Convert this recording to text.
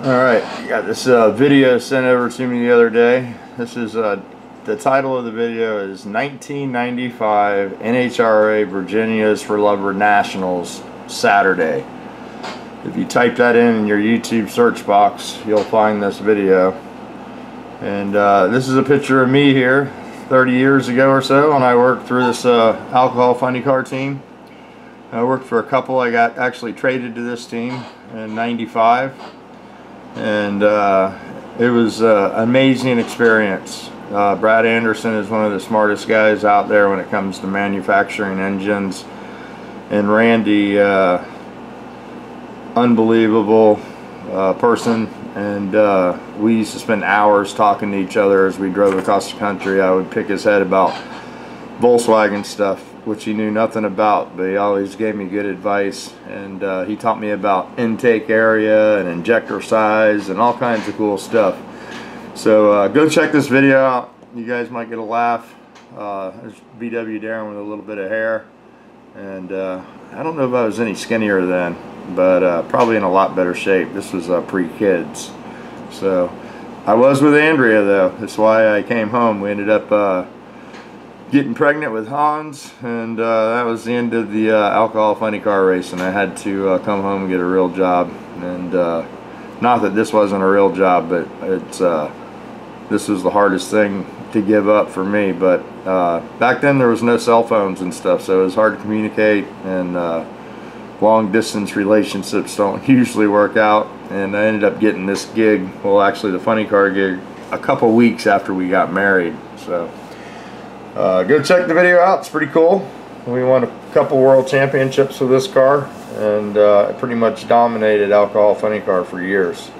Alright, got this video sent over to me the other day. This is the title of the video is 1995 NHRA Virginia's for Lover Nationals Saturday. If you type that in your YouTube search box, you'll find this video. And this is a picture of me here 30 years ago or so when I worked through this alcohol funny car team. I worked for a couple. I got actually traded to this team in '95. And it was an amazing experience. Brad Anderson is one of the smartest guys out there when it comes to manufacturing engines, and Randy, unbelievable person, and we used to spend hours talking to each other as we drove across the country. I would pick his head about Volkswagen stuff, which he knew nothing about, but he always gave me good advice, and he taught me about intake area and injector size and all kinds of cool stuff. So go check this video out. You guys might get a laugh. There's vwdarrin with a little bit of hair, and I don't know if I was any skinnier then, but probably in a lot better shape. This was pre-kids. So I was with Andrea though. That's why I came home. We ended up getting pregnant with Hans, and that was the end of the alcohol funny car race, and I had to come home and get a real job. And not that this wasn't a real job, but it's this was the hardest thing to give up for me. But back then there was no cell phones and stuff, so it was hard to communicate, and long distance relationships don't usually work out. And I ended up getting this gig, well actually the funny car gig, a couple weeks after we got married. So go check the video out. It's pretty cool. We won a couple world championships with this car, and it pretty much dominated alcohol funny car for years.